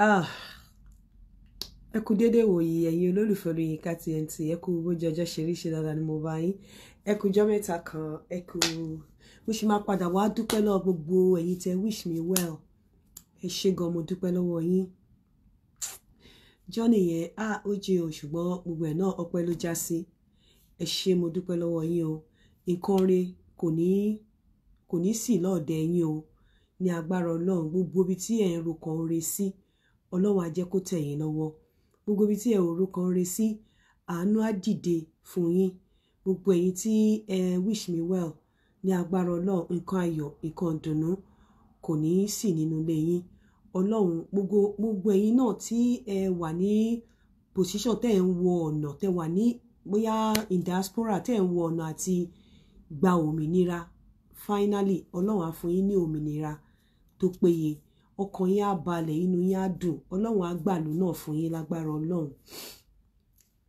Ah, ẹ kú dédé wòyí ẹ̀yin olólùfẹ́ Olóyinka TNT, ẹ kú bójú ọjọ́ ṣe rí ṣe dáadáa ni mo bá yín. Ẹ kú ọjọ́ mẹ́ta kan, ẹ kú mo ṣì máa padà wá dúpẹ́ lọ́wọ́ gbogbo ẹ̀yin tẹ́ wish me well. Ẹ ṣé gan, mo dúpẹ́ lọ́wọ́ yín. Journey yẹn ó jẹ́ o, ṣùgbọ́n gbogbo ẹ̀ náà ọpẹ́ ló já sí. Ẹ ṣé, mo dúpẹ́ lọ́wọ́ yín o. Nǹkan rẹ̀ kò ní sí lọ́ọ̀dẹ̀ yín o. Ní agbára Ọlọ́run, gbogbo ibi tí ẹ̀ ń ro kan re sí, Ọlọ́run á jẹ́ kó tẹ̀ yín lọ́wọ́. Gbogbo ibi tí ẹ̀ ń ro kan re sí, àánú á dìde fún yín. Gbogbo ẹ̀yin tí wish me well, ní agbára Ọlọ́run, nǹkan ayọ̀, nǹkan ìdùnnú kò ní sí nínú ilé yín. Ọlọ́run, gbogbo ẹ̀yin náà tí ẹ wà ní position tẹ́ ẹ̀ ń wo ọ̀nà, tẹ́ wà ní bóyá in diaspora tẹ́ ẹ̀ ń wo ọ̀nà àti gba òmìnira. Finally, Ọlọ́run á fún yín ní òmìnira tó péye. Ọkàn yín á balẹ̀, inú yín á dùn. Ọlọ́run á gbàlú náà fún yín lágbára Ọlọ́run.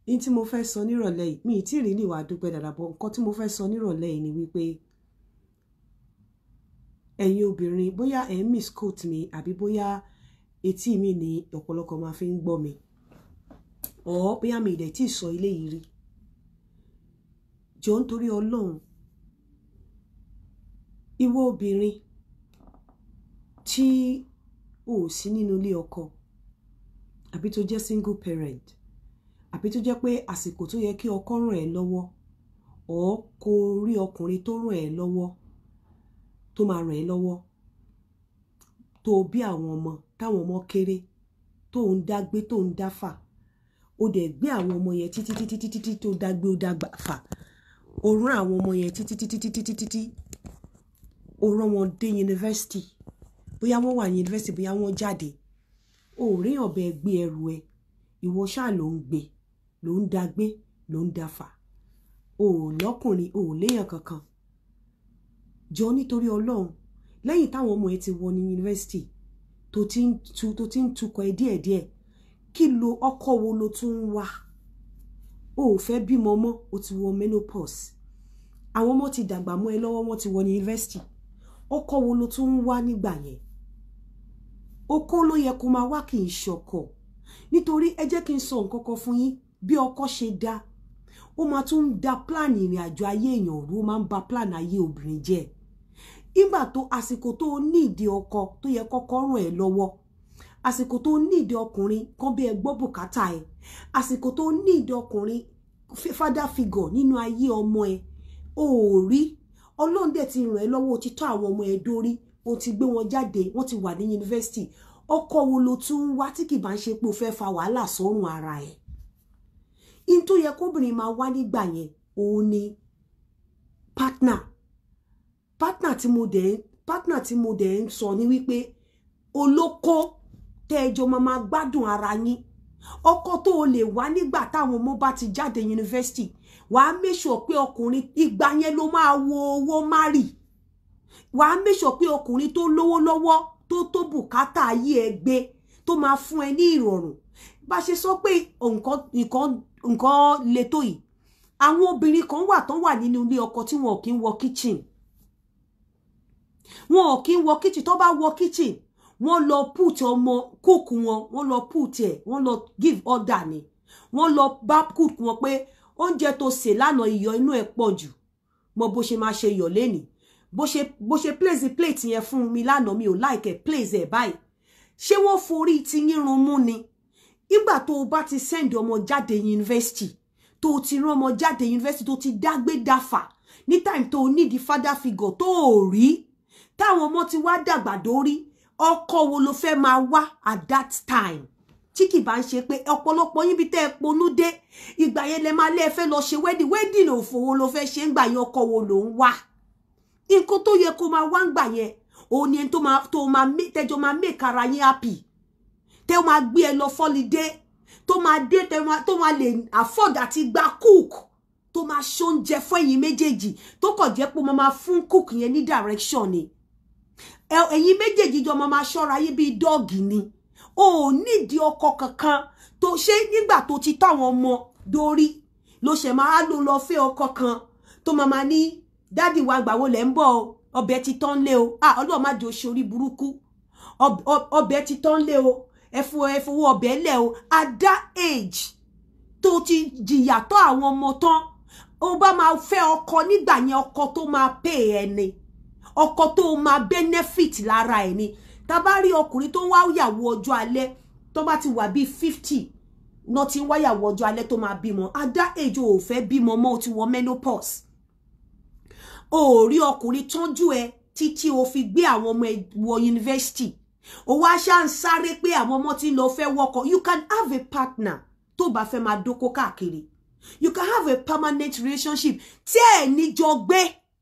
Ní tí mo fẹ́ sọ nírọ̀lẹ́ yìí, mi ì tí ì rí níwà dúpẹ́ dáadáa, bọ́ nǹkan tí mo fẹ́ sọ nírọ̀lẹ́ yìí ni wípé ẹ̀yin obìnrin, bóyá ẹ̀ ń misquote mi àbí bóyá etí mi ní ọ̀pọ̀lọpọ̀ máa fi ń gbọ́ mi, bóyá mi ìdẹ̀ tí ì sọ ilé yìí rí. Jọ̀ọ́ nítorí Ọlọ́run, ìwọ obìnrin tí ò sí nínú ilé ọkọ, àbí tó jẹ́ single parent, àbí tó jẹ́ pé àsìkò tó yẹ kí ọkọ ràn ẹ́ lọ́wọ́, kó rí ọkùnrin tó ràn ẹ́ lọ́wọ́, tó máa ràn ẹ́ lọ́wọ́, tó bí àwọn ọmọ, táwọn ọmọ kéré, tó ń dágbé, tó ń dáfà, ó dẹ̀ gbé àwọn ọmọ yẹn títí tó dágbé ó dágbà fà, ó rán àwọn ọmọ yẹn títí ó rán wọn dé yunifásitì, bóyá wọ́n wà ní yunifásitì, bóyá wọ́n jáde, ó rí ọ̀bẹ gbé ẹrù ẹ, ìwọ ṣáà ló ń gbé, ló ń dágbé, ló ń dáfà, ó lọ́kùnrin, ó léèyàn kankan. Jọ nítorí Ọlọ́run, lẹ́yìn táwọn ọmọ ẹ ti wọ ní yunifásitì, tó ti ń tukọ̀ ẹ díẹ̀díẹ̀, kí lo ọkọ wo ló tún ń wá? Ó fẹ́ bímọ mọ́, ó ti wọ menopause, àwọn ọmọ ti dàgbà mọ́ ẹ lọ́wọ́, wọ́n ti wọ ní yunifásitì, ọkọ wo ló tún ń wá nígbà yẹn? Ọkọ ló yẹ kó máa wá, kì í ṣọkọ. Nítorí ẹ jẹ́ kí n sọ nǹkan kan fún yín, bí ọkọ ṣe dá, ó máa tún da plan ìrìn àjò ayé èèyàn rú, ó máa ń ba plan ayé obìnrin jẹ́. Ìgbà tó àsìkò tó ní ìdí ọkọ tó yẹ kọ́kọ́ ràn ẹ́ lọ́wọ́, àsìkò tó ní ìdí ọkùnrin kan bí ẹ gbọ́ bùkátà ẹ, àsìkò tó ní ìdí ọkùnrin father figure nínú ayé ọmọ ẹ, ó rí Ọlọ́run dẹ̀ ti ràn ẹ́ lọ́wọ́, ó ti tọ́ àwọn ọmọ ẹ dórí, ó ti gbé wọn jáde, wọ́n ti wà ní yunifásitì. Ọkọ wo ló tún ń wá tí kì bá ń ṣe pé ó fẹ́ fa wàhálà sọ́rùn ara ẹ̀? In tó yẹ kóbìnrin máa wá nígbà yẹn, òun ni partner tí mo dẹ̀ ń sọ ní wípé olóko tẹ́ẹjọ máa gbádùn ara yín. Ọkọ tó o lè wá nígbà táwọn ọmọ bá ti jáde yunifásitì, wàá make sure pé ọkùnrin ìgbà yẹn ló máa wo owó márì, wàá make sure pé ọkùnrin tó lówó lọ́wọ́, tó bùkátà ayé ẹ gbé, tó máa fún ẹ ní ìrọ̀rùn. Bá ṣe sọ pé nǹkan le tó yìí, àwọn obìnrin kan wà tán wà nínú ilé ọkọ tí wọn ò kí ń wọ kitchen, wọn ò kí ń wọ kitchen. Tó bá wọ kitchen, wọ́n lọ put ọmọ cook wọn, wọ́n lọ put ẹ̀, wọ́n lọ give order ni, wọ́n lọ bá cook wọn pé oúnjẹ tó sè lánàá iyọ̀ inú ẹ̀ pọ̀ jù, mọ bó ṣe máa ṣe yọ̀ lẹ́nìí, bó ṣe place plate yẹn fún mi lánàá, mi ò like ẹ̀, place ẹ̀ báyìí. Ṣé wọ́n forí ti yín run mú ni? Ìgbà tó o bá ti send ọmọ jáde yunifásitì, tó o ti rán ọmọ jáde yunifásitì, tó ti dágbé dáfà, ní time tó o need father figure tó o rí, táwọn ọmọ ti wá dàgbà dórí, ọkọ wo ló fẹ́ máa wá at that time? Tí kì bá ń ṣe pé ọ̀pọ̀lọpọ̀ yín bí tẹ́ ẹ ponú dé, ìgbà yẹn lẹ máa lé ẹ fẹ́ lọ ṣe wedding òfòwò ló fẹ́ ṣe ń gbà yẹn, ọkọ wo ló ń wá? Nǹkan tó yẹ kó máa wá ń gbà yẹn, òun ni ẹni tẹ́jọ máa make ara yín happy, tẹ́ máa gbé ẹ lọ fọ́lidé, tó máa dé, tó máa lè afford àti gba cook, tó máa ṣoúnjẹ fún ẹ̀yin méjèèjì, tó kàn jẹ́ pé máa fún cook yẹn ní direction ni. Ẹ̀yin méjèèjì jọ máa ṣọ́ra yín bí dọ́ọ̀gì ni. O nídìí ọkọ kankan tó ṣe nígbà tó ti táwọn ọmọ dórí, ló ṣe máa lọ fẹ́ ọkọ kan tó máa ní dádì wa gbàwo lẹ́ ń bọ̀, ọbẹ̀ ti tán lé o. Ọlọ́run má jẹ́ ó ṣe orí burúkú, ọbẹ̀ ti tán lé o, fowó ọbẹ̀ lẹ̀ o at that age tó ti jìyà tó àwọn ọmọ tán ó bá máa fẹ́ ọkọ nígbà yẹn ọkọ tó máa pay ẹni ọkọ tó máa benefit lára ẹni tá bá rí ọkùnrin tó ń wá yàwó ọjọ́ alẹ́ tó bá ti wà bí 50 náà ti ń wá yàwó ọjọ́ alẹ́ tó máa bímọ at that age ò fẹ́ bímọ mọ́ ó ti wọ menopause ó rí ọkùnrin tọ́jú ẹ títí ó fi gbé àwọn ọmọ ẹ wọ university ó wá ṣá ń sáré pé àwọn ọmọ tí lọ fẹ́ wọkọ̀ you can have a partner tó bá fẹ́ máa dóko káàkiri you can have a permanent relationship tí ẹ níjọ gbé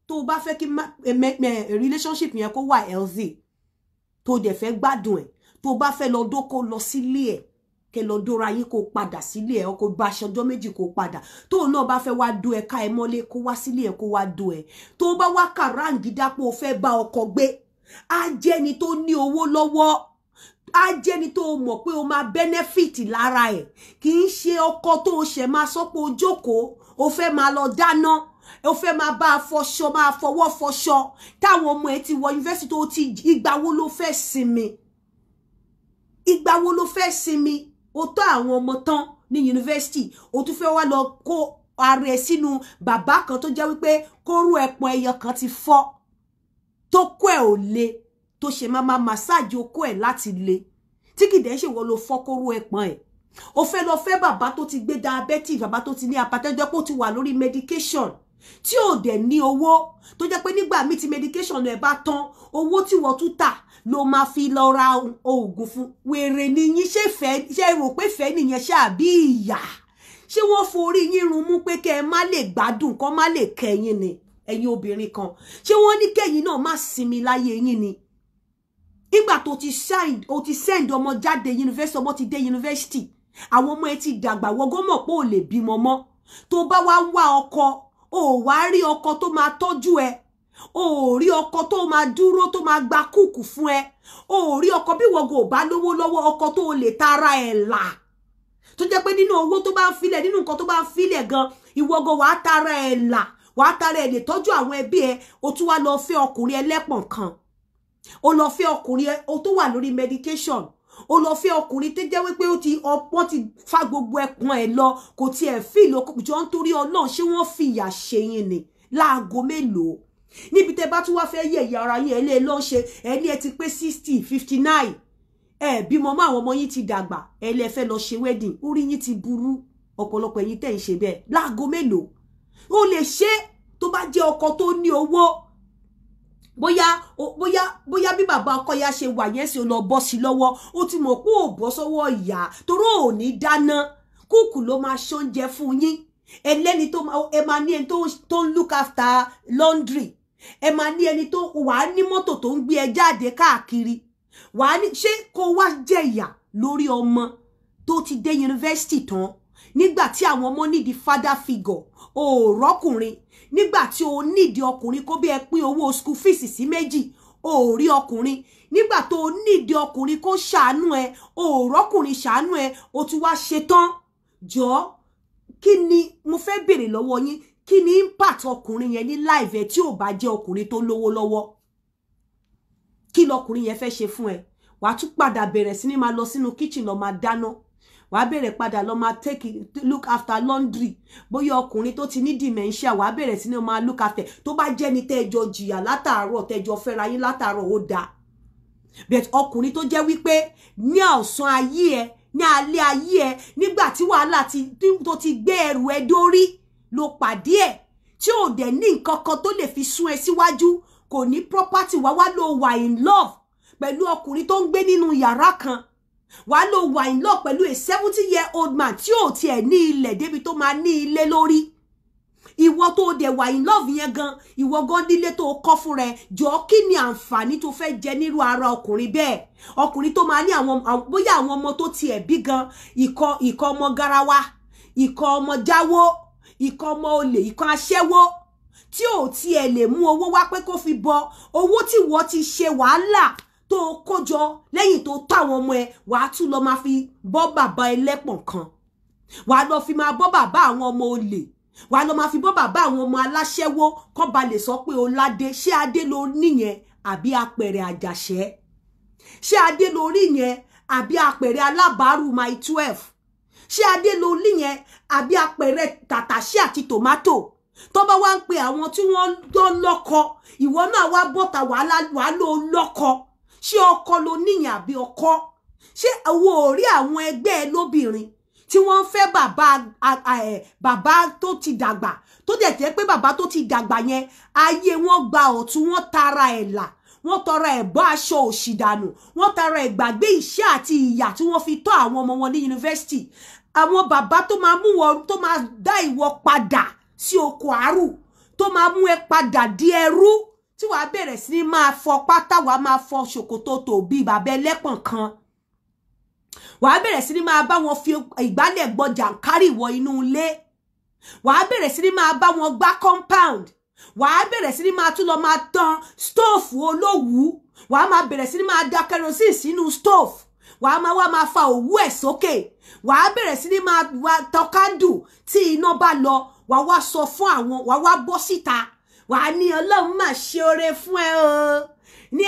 tó bá fẹ́ kí relationship yẹn kó wà healthy tó dẹ̀ fẹ́ gbádùn ẹ̀ tó bá fẹ́ lọ dóko lọ sílé ẹ̀ kẹ́ lọ dóra yín kó padà sílé ẹ̀ kó bá aṣọjọ́ méjì kó padà tó náà bá fẹ́ wá dó ẹ ká ẹ mọ́lé kó wá sílé ẹ̀ kó wá dó ẹ tó bá wá kàráǹgídá pé o fẹ́ bá ọkọ gbé á jẹ́ni tó ní owó lọ́wọ́ á jẹ́ni tó mọ̀ pé o máa benefit lára ẹ̀ kì í ṣe ọkọ tó ṣẹ̀ máa sọ pé o jókòó o fẹ́ máa lọ dáná o fẹ́ máa bá a fọṣọ máa fọwọ́ fọṣọ táwọn ọmọ ẹ ti wọ yunifásitì tó ti ìgbà wo ló fẹ́ sinmi ìgbà wo ló fẹ́ sinmi o tó àwọn ọmọ tán ní yunifásitì o tún fẹ́ wá lọ kó ara ẹ sínú bàbá kan tó jẹ́ wípé kóró ẹpọn ẹyọ kan ti fọ́ tó kó ẹ ò le tó ṣe máa massage okó ẹ láti le tí kìdẹ́ ṣe wọ́n lo fọ́ kóró ẹpọn ẹ̀ o fẹ́ lọ fẹ́ bàbá tó ti gbé diabetes bàbá tó ti ní hypertension pé ó ti wà lórí medication tí ò dẹ̀ ní owó tó jẹ́ pé nígbà míì tí medication ẹ̀ bá tán owó tí wọ́n tún tà ló máa fi lọ ra oògùn fún wèrè ni yín ṣe rò pé fẹ́ nìyẹn ṣáàbí ìyà ṣé wọ́n forí yín run mú pé kẹ́ ẹ má lè gbádùn kọ́ má lè kẹ́yìn ni ẹ̀yin obìnrin kan ṣé wọ́n ní kẹ́yìn náà má sinmi láyé yín ni ìgbà tó ti send ọmọ jáde university ọmọ ti dé university àwọn ọmọ ẹ ti dàgbà wọ́gọ́ mọ̀ pé ò lè bímọ mọ́ tó bá wá wá ọkọ ò wá rí ọkọ tó máa tọ́jú ẹ ò rí ọkọ tó máa dúró tó máa gba kúkù fún ẹ ò rí ọkọ bí wọ́gọ́ ò bá lówó lọ́wọ́ ọkọ tó lè tara ẹ̀ là tó jẹ́ pé nínú owó tó bá ń filẹ̀ nínú nǹkan tó bá ń filẹ̀ gan ìwọ́gọ́ wàá tara ẹ̀ là wàá tara ẹ̀ lè tọ́jú àwọn ẹbí ẹ o tún wá lọ fẹ́ ọkùnrin ẹlẹ́pọ̀n kan o lọ fẹ́ ọkùnrin o tó wà lórí medication o lọ fẹ́ ọkùnrin tó jẹ́ wípé wọ́n ti fa gbogbo ẹpọ̀n ẹ̀ lọ kò tiẹ̀ feel jọ nítorí Ọlọ́run ṣé wọ́n fìyà ṣe yín ni láago mélòó níbi tẹ́ bá tún wá fẹ́ yẹ̀yẹ́ ara yín ẹ lè lọ ṣe ẹ ní ẹ ti pé 60 59 ẹ bímọ mọ́ àwọn ọmọ yín ti dàgbà ẹ lè fẹ́ lọ ṣe wedding orí yín ti burú ọ̀pọ̀lọpọ̀ ẹ̀yin tẹ́ ń ṣe bẹ́ẹ̀ láago mélòó o lè ṣe tó bá jẹ́ ọkọ tó ní owó bóyá bí bàbá ọkọ ya ṣe wà yẹn sì lọ bọ́ sí lọ́wọ́ ó ti mọ̀ pé ò bọ́ sọ́wọ́ ìyá torí ò ní dáná kúkú ló máa ṣoúnjẹ fún yín ẹlẹ́ni tó ẹ máa ní ẹni tó ń look after laundry ẹ máa ní ẹni tó wà á ní mọ́tò tó ń gbé ẹ jáde káàkiri wà á ní ṣé kó wá jẹ̀yà lórí ọmọ tó ti dé yunifásitì tán nígbà tí àwọn ọmọ nídìí father figure ò rọ́kùnrin nígbà tí o nídìí ọkùnrin kó bí ẹ pín owó school fees sí méjì o rí ọkùnrin nígbà tó o nídìí ọkùnrin kó ṣàánú ẹ o rọ́kùnrin ṣàánú ẹ o ti wá ṣetán jọ kí ni mo fẹ́ béèrè lọ́wọ́ yín kí ni impact ọkùnrin yẹn ní life ẹ tí ò bá jẹ́ ọkùnrin tó lówó lọ́wọ́ kí lọkùnrin yẹn fẹ́ ṣe fún ẹ wàá tún padà bẹ̀rẹ̀ sí ní máa lọ sínú kitchen lọ máa dáná wàá bẹ̀rẹ̀ padà lọ máa look after laundry bóyá ọkùnrin tó ti ní dementia wàá bẹ̀rẹ̀ sí ní máa look after tó bá jẹ́ ní tẹ́jọ jìyà látàárọ̀ tẹ́jọ fẹ́ra yín látàárọ̀ ó dáa but ọkùnrin tó jẹ́ wípé ní ọ̀sán ayé ẹ ní alẹ́ ayé ẹ nígbà tí wàhálà tó ti gbé ẹrù ẹ dórí ló pàdé ẹ tí ò dẹ̀ ní nǹkan kan tó lè fi sún ẹ síwájú kò ní property wá ló wà in love pẹ̀lú ọkùnrin tó ń gbé nínú yàrá kan wàá ló wà in love pẹ̀lú a 70-year-old man tí ò tiẹ̀ ní ilẹ̀ débi tó máa ní ilé lórí ìwọ tó dẹ̀ wà in love yẹn gan ìwọ gan nílé tó kọ́ fún rẹ jọ kí ni àǹfààní tó fẹ́ jẹ nírú ara ọkùnrin bẹ́ẹ̀ ọkùnrin tó máa ní bóyá àwọn ọmọ tó tiẹ̀ bí gan ìkọ́ ọmọ garawa ìkọ́ ọmọ jáwó ìkọ́ ọmọ olè ìkọ́ aṣẹ́wó tí ò tiẹ̀ lè mú owó wá pé kó fi bọ owó tí wọ́n ti ṣe wàhálà tó kójọ lẹ́yìn tó táwọn ọmọ ẹ wàá tún lọ máa fi bọ́ bàbá ẹlẹ́pọ̀n kan wàá lọ fi máa bọ́ bàbá àwọn ọmọ olè wàá lọ máa fi bọ́ bàbá àwọn ọmọ aláṣẹ́wó kọ́ ba lè sọ pé o ládé ṣé adé ló níyẹn àbí apẹ̀rẹ̀ àjàṣẹ́ ṣé adé ló rí yẹn àbí apẹ̀rẹ̀ alábàárù my 12 ṣé adé ló lí yẹn àbí apẹ̀rẹ̀ tàtàṣé àti tòmátò tó bá wá ń pe àwọn tí wọ́n lọ́kọ ìwọ náà wá bọ́ta wà ló lọ́kọ ṣé ọkọ ló níyàn àbí ọkọ ṣé owó orí àwọn ẹgbẹ́ lóbìnrin tí wọ́n fẹ́ bàbá tó ti dàgbà tó dẹ̀ jẹ́ pé bàbá tó ti dàgbà yẹn ayé wọn gba ọ̀tún wọn tara ẹ̀ là wọ́n tọrọ ẹ̀ bọ́ aṣọ òṣì dànù wọ́n tọrọ ẹ̀ gbàgbé iṣẹ́ àti ìyà tí wọ́n fi tọ́ àwọn ọmọ wọn ní yunifásitì àwọn bàbá tó máa mú wọn tó máa dá ìwọ padà sí oko àárù tó máa mú ẹ padà di ẹrú tí wàá bẹ̀rẹ̀ sí ní máa fọ pátá wàá máa fọ ṣòkòtò tó bí bàbá ẹlẹ́pọ̀n kan wàá bẹ̀rẹ̀ sí ní máa bá wọn fi ìgbálẹ̀ gbọjà kárì wọ inú ilé wàá bẹ̀rẹ̀ sí ní máa bá wọn gbá compound wàá bẹ̀rẹ̀ sí ní máa tún lọ máa tan stove olówú wàá máa bẹ̀rẹ̀ sí ní máa da kerosene sínú stove wàá máa fa òwú ẹ̀ sókè wàá bẹ̀rẹ̀ sí ní máa tan candle tí iná bá lọ wàá wá sọ fún àwọn wàá wá bọ́ síta wàá ní Ọlọ́run máa ṣe oore fún ẹ o ní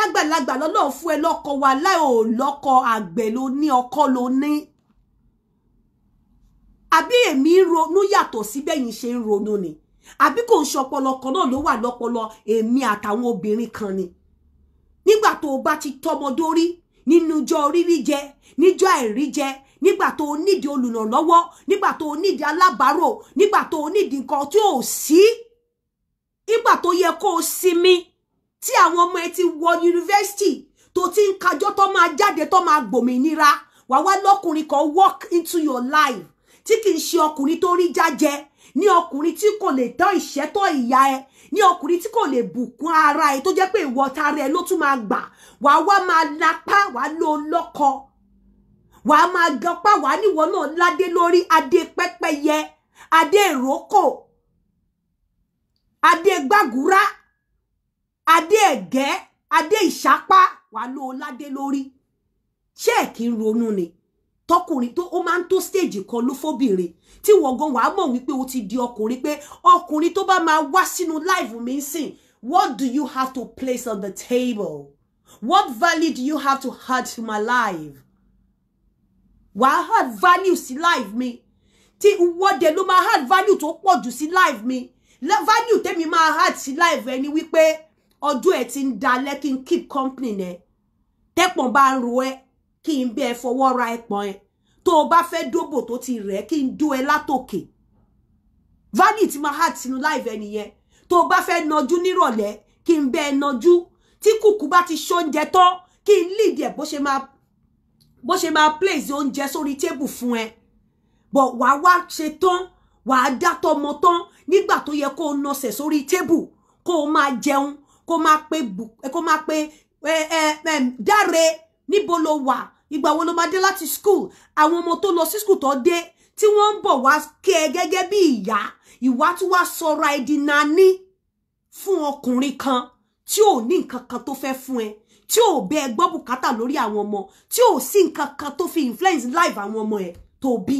àgbàlagbà lọ́lọ́run fún ẹ lọ́kọ wà láì ò lọ́kọ àgbẹ̀ ló ní ọkọ ló ní àbí èmi ronú yàtọ̀ sí bẹ́yìn ṣe ń ronú ni àbí kò ń ṣọpọlọ kan náà ló wà lọ́pọlọ èmi àtàwọn obìnrin kan ni nígbà tó o bá ti tọmọdórí nínú jọ rírí jẹ níjọ àìrí jẹ nígbà tó o nídìí olùrànlọ́wọ́ nígbà tó o nídìí alábàárò nígbà tó o nídìí nǹkan tí ò sí nígbà tó yẹ kó o sinmi tí àwọn ọmọ ẹ ti wọ yunifásitì tó ti ń kájọ tó máa jáde tó máa gbòmìnira wà wá lọ́kùnrin kan walk into your life tí kì í ṣe ọkùnrin tó rí jájẹ ní ọkùnrin tí kò lè tán ìṣẹ́tọ́ ìyá ẹ ní ọkùnrin tí kò lè bùkún ara ẹ tó jẹ́ pé ìwọ tara ẹ ló tún máa gbà wà wá máa lapá wà ló lọ́kọ wà á máa gapá wà níwọ náà ládé lórí adé pẹ́pẹ́yẹ adé ìrókò adé gbàgúrá adé ẹ̀gẹ́ adé ìṣápá wà ló ládé lórí ṣé ẹ kì í ronú ni tọkùnrin tó ó máa ń tó stage kan ló fóbìnrin tí wọ́n gan wàá mọ̀ wípé ó ti di ọkùnrin pé ọkùnrin tó bá máa wá sínú life mi sìn what do you have to place on the table what value do you have to add to my life wàá add value sí life mi tí wọ́dẹ ló máa add value tó pọ̀ jù sí life mi value tẹ́mi máa add sí life ẹni wípé ọdún ẹ̀ ti ń dalẹ̀ kí n keep company nẹ tẹ́pọ̀n bá ń ro ẹ́ kí n bẹ́ẹ̀ fọwọ́ ra ẹ̀pọ̀n ẹ̀ tó o bá fẹ́ dóbò tó ti rẹ̀ kí n dó ẹ látòkè value tí máa hard sínú life ẹni yẹn tó o bá fẹ́ nọjú nírọ̀lẹ́ kí n bẹ́ẹ̀ nọjú tí kùkù bá ti ṣóúnjẹ tán kí n lead ẹ̀ bó ṣe máa place oúnjẹ sórí table fún ẹ but wàá wá ṣe tán wàá dá tọmọ tán nígbà tó yẹ kó o nọsẹ̀ sórí table kó o máa jẹun kó máa pe dáre níbo lo wà ìgbà wo ló máa dé láti school àwọn ọmọ tó lọ sí school tó dé tí wọ́n ń bọ̀ wá kẹ́ ẹ gẹ́gẹ́ bí ìyá ìwà tí wàá sọra ẹ di nání fún ọkùnrin kan tí ò ní nǹkan kan tó fẹ́ fún ẹ tí ò bẹ ẹ gbọ́ bùkátà lórí àwọn ọmọ tí ò sí nǹkan kan tó fi influence life àwọn ọmọ ẹ tó bí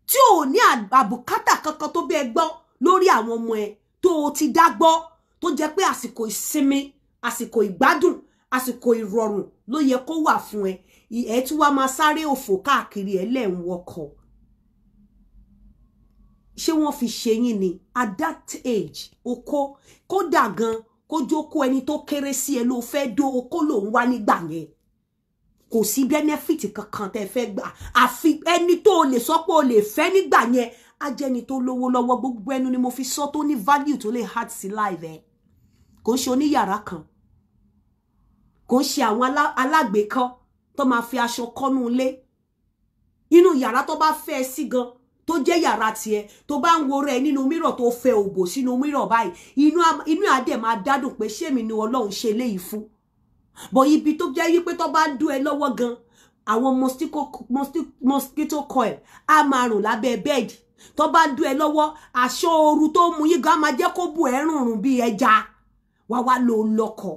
tí ò ní àbùkátà kankan tó bẹ ẹ gbọ́ lórí àwọn ọmọ ẹ tó ti dá gbọ́ tó jẹ́ pé àsìkò ìsinmi àsìkò ìgbádùn àsìkò ìrọ̀rùn ló yẹ kó wà fún ẹ ẹ tí wàá máa sáré òfò káàkiri ẹ lẹ́ ń wọkọ̀ ṣé wọ́n fi ṣe yín ni at that age okó kódà gan kó jókòó ẹni tó kéré sí ẹ ló fẹ́ dó okó ló ń wá nígbà yẹn kò sí benefit kankan tẹ́ fẹ́ gbà àfi ẹni tó lè sọ pé o lè fẹ́ nígbà yẹn á jẹ́ ẹni tó lówó lọ́wọ́ gbogbo ẹnu ni mo fi sọ tó ní value tó lè hard sí life ẹ kò ń ṣe oníyàrá kan kò ń ṣe àwọn alágbèékọ́ tó máa fi aṣọ kọ́nú ilé inú yàrá tó bá fẹ́ sí gan tó jẹ́ yàrá tiẹ̀ tó bá ń wo rẹ̀ nínú mírọ̀ tó fẹ́ òbò sínú mírọ̀ báyìí inú àdẹ máa dádùn pé ṣé mi ni Ọlọ́run ṣe léyìí fún bọ̀ ibi tó jẹ́ wípé tó bá ń dún ẹ lọ́wọ́ gan àwọn mosquito coil á máa rùn lábẹ́ bẹ́ẹ̀dì tó bá ń dún ẹ lọ́wọ́ aṣọ ooru tó mú yín gan máa jẹ́ kó bù ẹ́ rùn bí ẹja wá lò lọ́kọ̀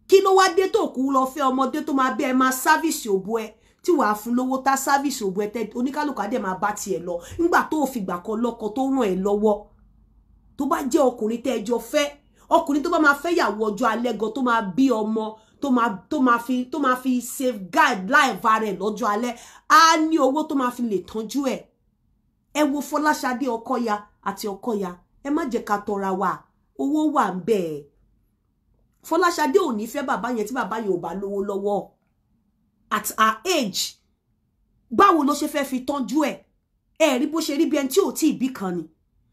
kí ló wá dé tó kú lọ fẹ́ ọmọdé tó máa bẹ́ ẹ máa sáfìsì òbò ẹ tí wàá fún lówó tá sáfìsì òbò ẹ tẹ oníkálùkù adé máa bá tiẹ̀ lọ nígbà tó fìgbà kan lọ́kọ tó ràn ẹ́ lọ́wọ́ tó bá jẹ́ ọkùnrin tẹ́ ẹjọ́ fẹ́ ọkùnrin tó bá máa fẹ́ yàwó ọjọ́ alẹ́ gan tó máa bí ọmọ tó máa fi safeguard life rẹ̀ lọ́jọ́ alẹ́ á ní owó tó máa fi lè tọ́jú ẹ̀. Ẹ wo Fọláṣadé Ọkọya àti Ọkọya, ẹ má jẹ́ ká tọra wa, owó wà ńbẹ̀. Fọláṣadé ò ní fẹ́ bàbá yẹn tí bàbá yẹn ò bá lówó lọ́wọ́. At her age, báwo ló ṣe fẹ́ fi tọ́jú ẹ̀? Ẹ rí bó ṣe rí bí ẹni tí ò tí ì bí kan ni.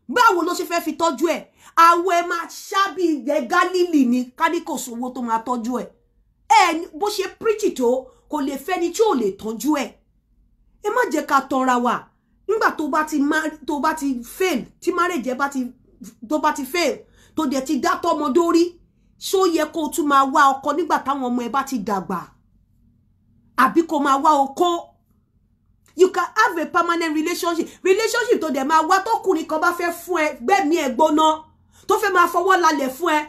Báwo ló ṣe fẹ́ fi tọ́jú ẹ̀? Àwọn ẹ máa ṣábì ilẹ̀ Gálílì ni ká ní kò sówó tó máa tọ́jú ẹ̀. Ẹ bó ṣe preach tó kò lè fẹ́ni tí ò lè tọ́jú ẹ̀. Ẹ má jẹ́ ká tọra wa. Nígbà tó bá ti fail, tí marriage ẹ tó bá ti fail, tó dẹ̀ ti dá tọ́mọ dórí, ṣó yẹ kó tún máa wá ọkọ nígbà táwọn ọmọ ẹ bá ti dàgbà? Àbí kó máa wá ọkọ? You can have a permanent relationship tó dẹ̀ máa wá tọkùnrin kan bá fẹ́ fún ẹ gbẹ̀mí ẹ gbóná, tó fẹ́ máa fọwọ́ lálẹ̀ fún ẹ,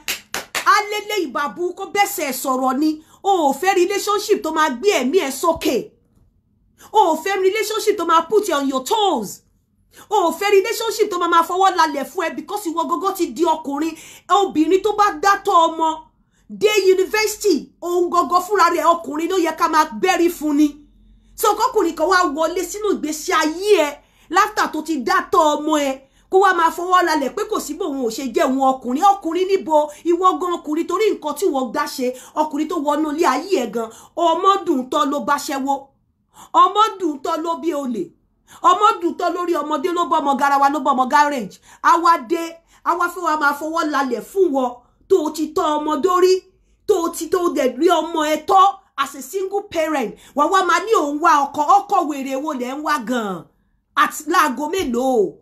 alele ìbàbú kó bẹ́sẹ̀ sọ̀rọ̀ ni. O ò fẹ́ relationship tó máa gbé ẹ̀mí ẹ sókè. O ò fẹ́ relationship tó máa put you on your toes. O ò fẹ́ relationship tó máa fọwọ́ lálẹ̀ fún ẹ because ìwọ gógó ti di ọkùnrin. Obìnrin tó bá dátọ́ ọmọ dé university, òun gógó fúnra rẹ̀ ọkùnrin ló yẹ ká máa bẹ́rí fún ni. So kọkùnrin kan wá wọlé sínú ìgbésí ayé ẹ láfta tó ti dátọ́ ọmọ ẹ, kó wá máa fọwọ́ lálẹ̀ pé kò sí bó òun ò ṣe jẹ́ òun ọkùnrin. Ọkùnrin níbo? Ìwọ gan ọkùnrin, torí nǹkan tí wọ́n gbá ṣe, ọkùnrin tó wọnú ilé ayé ẹ gan. Ọmọ dùn tọ́ ló bá ṣẹ́wó, ọmọ dùn tọ́ ló bí olè, ọmọ dùn tọ́ lórí ọmọdé ló bọ́ ọmọ garawa ló bọ́ ọmọ garage. Àwa dé, àwa fẹ́ wá máa fọwọ́ lálẹ̀ fún wọ tó ti tọ́ ọmọ dórí, tó dẹ̀ rí ọmọ ẹ tọ́ as a single parent. Wà wá máa ní òun wá ọkọ wèrè wo lẹ̀ ń wá gan àti láago mélòó?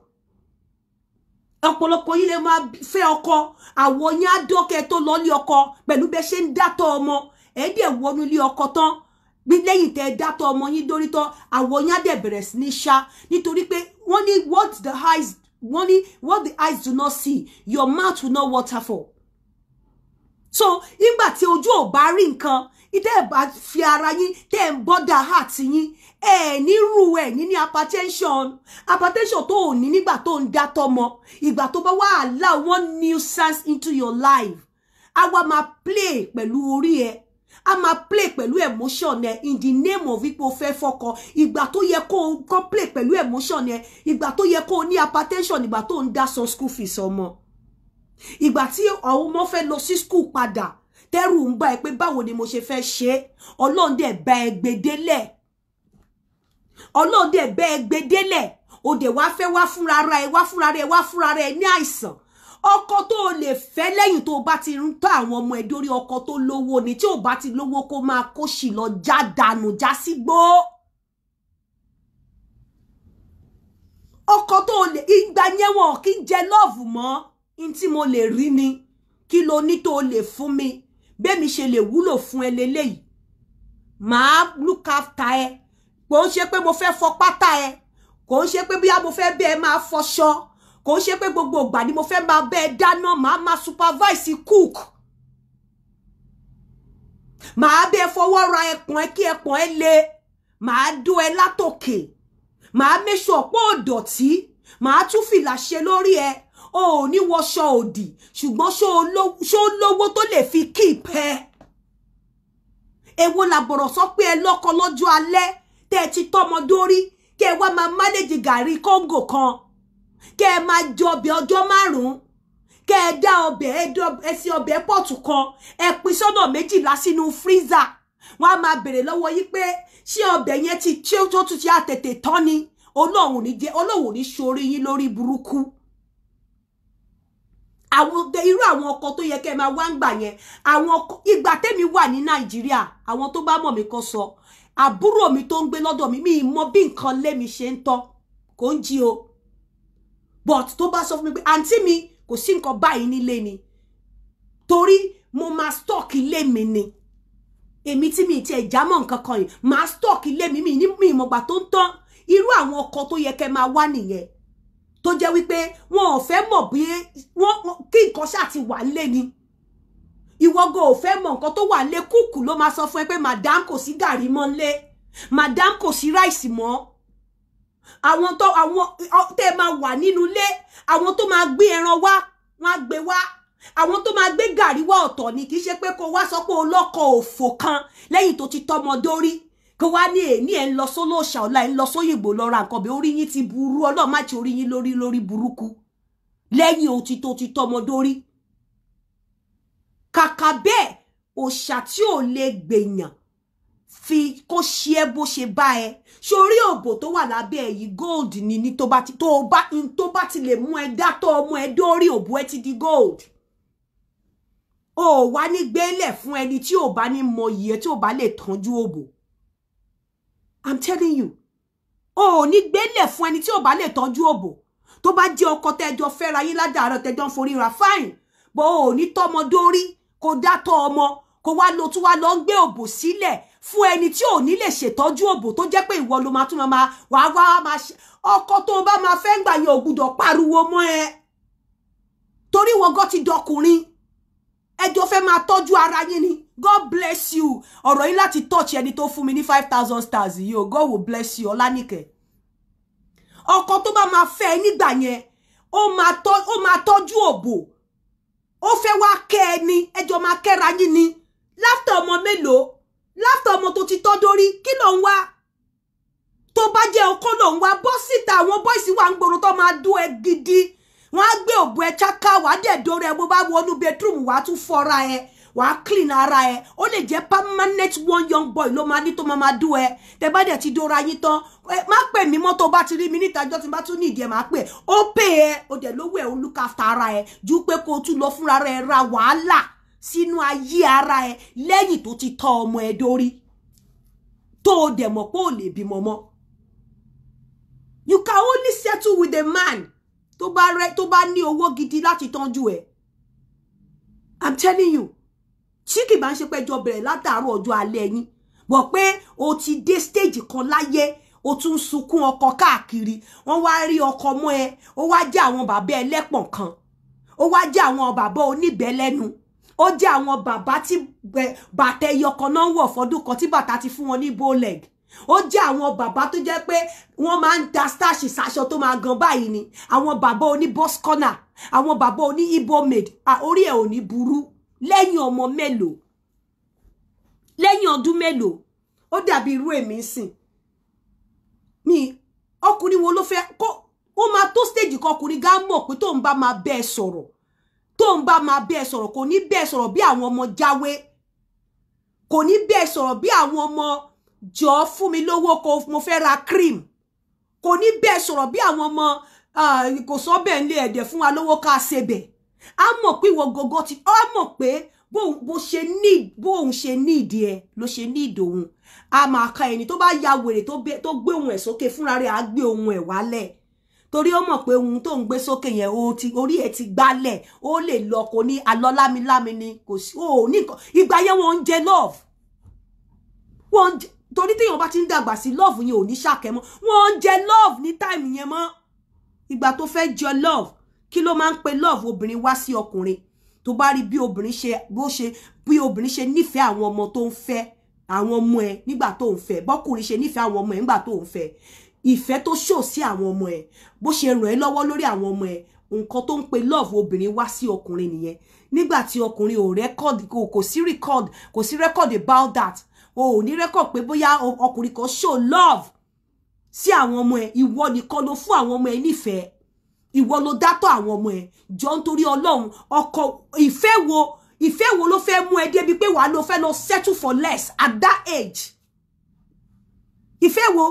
Ọ̀pọ̀lọpọ̀ yín lè máa fẹ́ ọkọ, àwọn yín á dọ́kẹ́ tó lọ lé ọkọ pẹ̀lú bẹ́ ṣe ń dátọ́ ọmọ. Ẹ dẹ̀ wọnú ilé ọkọ tán, bí lẹ́yìn tẹ́ dátọ́ ọmọ yín dórí tán, àwọn yín á dẹ̀ bẹ̀rẹ̀ sí ní ṣá, nítorí pé wọ́n ní what the eyes do not see, your mouth will not water for. So nígbà tí ojú ò bá rí nǹkan, ìtẹ́ bá fi ara yín tẹ́ ń bọ́dà heart yín, ní rú ẹ̀ ní hypertension tó ò ní nígbà tó ń dátọ́ mọ́. Ìgbà tó bá wá allow one nuisance into your life, a wá máa play pẹ̀lú orí ẹ, a máa play pẹ̀lú emotion ẹ in the name of ipò fẹ́ fọkọ. Ìgbà tó yẹ kó play pẹ̀lú emotion ẹ, ìgbà tó yẹ kó ní hypertension, ìgbà tó ń dá san school fees ọmọ, ìgbà tí àwọn ọmọ fẹ́ lọ sí school padà, tẹ́rù ń bá ẹ pé báwo ni mo ṣe fẹ́ ṣe. Ọlọ́run dẹ̀ bá ẹ gbedélẹ̀, Ọlọ́run dẹ̀ bá ẹ gbedélẹ̀, ó dẹ̀ wá fẹ́ wá fúnra rẹ̀ ní àìsàn. Ọkọ tó lè fẹ́ lẹ́yìn tó bá ti ń tọ́ àwọn ọmọ ẹ̀ dórí, ọkọ tó lówó ni. Tí ò bá ti lówó kó máa kó sì lọ já dànù já sígbó. Ọkọ tó lè ìgbà yẹn wọn kì í jẹ love mọ́. In tí mo lè rí ni, kí ló ní tó lè fún mi, bẹ́mi ṣe lè wúlò fún ẹ lélẹ́yìí. Màá look after ẹ. Kò ń ṣe pé mo fẹ́ fọ pátá ẹ, kò ń ṣe pé bí mo fẹ́ bẹ́ ẹ máa fọṣọ, kò ń ṣe pé gbogbo ìgbà ni mo fẹ́ máa bẹ́ ẹ dáná, máa supervise cook. Màá bẹ́ ẹ fọwọ́ ra ẹpọ̀n ẹ kí ẹpọ̀n ẹ le, màá dó ẹ látòkè, màá make sure pé ò dọ̀tí, màá tún fìlà ṣe lórí ẹ. O ní wọṣọ òdì, ṣùgbọ́n ṣó lówó tó lè fi keep ẹ. Èwo làbọ̀rọ̀ sọ pé ẹ lọ́kọ lọ́jọ́ alẹ́ tẹ́ ti tọ́mọ dórí, kẹ́ wá máa manage gàrí kóńgò kan, kẹ́ máa jẹ ọbẹ̀ ọjọ́ 5, kẹ́ dá ọbẹ̀ ẹsẹ̀ ọbẹ̀ pọ̀tù kan, ẹ pín sọ́nà 12 sínú freezer. Wọ́n á máa bèrè lọ́wọ́ yín pé ṣé ọbẹ̀ yẹn ti ṣé tó tún ti àtètè tán ni. Ọlọ́run ní ṣorí yín lórí burúkú. Irú àwọn ọkọ tó yẹ kẹ́ máa wá ń gbà yẹn, àwọn ìgbà tẹ́mi wà ní Nàìjíríà, àwọn tó bá mọ̀ mí kó sọ, àbúrò mi tó ń gbé lọ́dọ̀ mi mọ̀ bí nǹkan lé mi ṣe ń tọ́, kò ń jí o. But tó bá sọ fún mi pé àǹtí mi kò sí nǹkan báyìí nílé ni, torí mo máa stock ilé mi ni. Èmi tí mi ti jámọ́ nǹkan kan yìí, máa stock ilé mi ní mi ìmọ̀gbà tó ń tán. Irú àwọn ọkọ tó yẹ kẹ́ máa wá nìyẹn. Tó jẹ́ wípé wọn ò fẹ́ mọ̀ bí kí nǹkan ṣáà ti wà nílé ni. Ìwọ go ò fẹ́ mọ̀ nǹkan tó wà nílé, kúkú ló máa sọ fún ẹ pé madam kò sí gàrí mọ́ nílé, madam kò sí ráìsì mọ́. Àwọn tẹ́ máa wà nínú ilé, àwọn tó máa gbé ẹran wá, wọ́n á gbé wá. àwọn tó máa gbé gàrí wá ọ̀tọ̀ ni kì í ṣe pé kó wá sọ pé olóko òfò kan lẹ́yìn tó ti tọ́mọ dórí kó wá ní èní ẹ̀ ń lọ sólóòṣà ọ̀la ẹ̀ ń lọ sóyìnbó lọ ra nǹkan bí orí yín ti burú Ọlọ́run má ti orí yín lórí burúkú lẹ́yìn òtí tó ti tọ́mọ dórí kàkà bẹ́ẹ̀ òṣà tí ò lè gbèyàn fi kó ṣe é bó ṣe bá ẹ sórí òbò tó wà lábẹ́ ẹ yìí gold ni tó bá ti lè mú ẹ dátọ́ ọmọ ẹ dórí òbò ẹ ti di gold o wá ní gbélẹ̀ fún ẹni tí ò bá ní mọ iye tí ò bá lè tọ́jú òbò I'm telling you o ní gbélẹ̀ fún ẹni tí ò bá lè tọ́jú òbò tó bá jẹ́ ọkọ tẹ́jọ fẹ́ra yín ládàárọ̀ tẹ́jọ ń forí ra fine bó o ní tọ́mọ dórí kó dátọ́ ọmọ kó wá lọ tún wá lọ ń gbé òbò sílẹ̀ fún ẹni tí ò ní lè ṣètọ́jú òbò tó jẹ́ pé ìwọ ló máa tún máa wá máa ṣe ọkọ tó bá máa fẹ́ gbà yẹn ò gbúdọ̀ pariwo mọ́ ẹ torí wọ́n gọ́ ti dọkùnrin ẹjọ́ fẹ́ máa tọ́jú ara yín ni God bless you ọ̀rọ̀ yín láti touch ẹni tó fún mi ní 5,000 stars yìí o God will bless you Ọlánìkẹ́ ọkọ tó bá máa fẹ́ nígbà yẹn ó máa tọ́jú òbò ó fẹ́ wá kẹ́ ẹni ẹjọ́ máa kẹ́ra yín ni láftà ọmọ mélòó láftà ọmọ tó ti tọ́ dórí kí ló ń wá tó bá jẹ́ ọkọ ló ń wá bọ́ síta àwọn bọ́ìsì wà ń gbòòrò tó máa dún ẹ gidi wọ́n á gbé òbò ẹ cháká wà á dẹ̀ dórí ẹ bó bá wọnú bedroom wà á tún fọ́ra ẹ wà á clean ara ẹ ó lè jẹ́ permanent one young boy ló máa ní tó máa dún ẹ tẹ bá dẹ̀ ti dóra yín tán má pè mí mọ́ tó bá ti rí mi níta jọ́ tí bá tún ní ìdí ẹ máa pè ó pè ẹ ó dẹ̀ lówó ẹ ó look after ara ẹ ju pé kó o tún lọ fúnra rẹ ra wàhálà sínú ayé ara ẹ lẹ́yìn tó ti tọ́ ọmọ ẹ dórí tó o dẹ̀ mọ̀ pé ò lè bímọ mọ́ you can only settle with a man tó bá ní owó gidi láti tọ́jú ẹ I'm telling you tí kì bá ń ṣe pé jọ bẹ̀rẹ̀ látàárọ̀ ọjọ́ alẹ́ yín bọ̀ pé o ti dé stage kan láyé o tún sunkún ọkọ káàkiri wọ́n wá rí ọkọ mọ́ ẹ ó wá jẹ́ àwọn bàbá ẹlẹ́pọ̀n kan ó wá jẹ́ àwọn bàbá oníbẹ̀lẹ́nu ó jẹ́ àwọn bàbá tí bàtà ẹyọkan náà wọ̀ fọdún kan tí bàtà ti fún wọn ní bowleg ó jẹ́ àwọn bàbá tó jẹ́ pé wọ́n máa ń da starch sáṣọ tó máa gan báyìí ni àwọn bàbá oní boss corner àwọn bàbá oní Igbo maid orí ẹ̀ ò ní burú lẹ́yìn ọmọ mélòó lẹ́yìn ọdún mélòó ó dàbí irú èmi sìn mi ọkùnrin wo ló fẹ́ kó ó máa tó stage kan ọkùnrin gá mọ̀ pé tóun bá máa bẹ́ẹ̀ sọ̀rọ̀ kò ní bẹ́ẹ̀ sọ̀rọ̀ bí àwọn ọmọ jáwé kò ní bẹ́ẹ̀ sọ̀rọ̀ bí àwọn ọmọ jọ fún mi lówó kó mo fẹ́ ra cream kò ní bẹ́ẹ̀ sọ̀rọ̀ bí àwọn ọmọ kò sọ bẹ́ẹ̀ ń lé ẹ̀dẹ̀ fún wa lówó ká ṣe bẹ̀ á mọ̀ pé ìwọ gọ́gọ́ ti á mọ̀ pé bóun ṣe ní ìdí ẹ ló ṣe ní ìdòun a máa ka ẹni tó bá ya wèrè tó gbé ohun ẹ̀ sókè fúnra rẹ̀ á gbé ohun ẹ̀ wálẹ̀ torí ó mọ̀ pé ohun tó ń gbé sókè yẹn orí ẹ̀ ti gbálẹ̀ ó lè lọ kò ní alọ́ lámilámi ni kò sí ó ní nǹkan ìgbà yẹn wọ́n ń jẹ love torí téèyàn bá ti ń dàgbà sí love yẹn ò ní ṣàkẹ́ mọ́ wọ́n ń jẹ love ní time yẹn mọ́ ìgbà tó fẹ́ jẹ love kí ló máa ń pe love obìnrin wá sí ọkùnrin tó bá rí bí obìnrin ṣe nífẹ̀ẹ́ àwọn ọmọ tó ń fẹ́ àwọn ọmọ ẹ̀ nígbà tó ń fẹ́ bọ́kùnrin ṣe nífẹ̀ẹ́ àwọn ọmọ ẹ̀ nígbà tó ń fẹ́ ìfẹ́ tó ṣò sí àwọn ọmọ ẹ̀ bó ṣe ràn ẹ́ lọ́wọ́ lórí àwọn ọmọ ẹ̀ nǹkan tó ń pe love obìnrin wá sí ọkùnrin nìyẹn nígbà tí ọkùnrin ò record kò sí record about that o ò ní record pé bóyá ọkùnrin kan show love sí àwọn ọmọ ẹ̀ ìwọ nìkan ló fún àwọn ọmọ ẹ̀ nífẹ̀ẹ́ ìwọ ló dátọ̀ àwọn ọmọ ẹ̀ jọ nítorí Ọlọ́run ọkọ ìfẹ́ wo ló fẹ́ mú ẹ débi pé wàá ló fẹ́ lọ settle for less at that age ìfẹ́ wo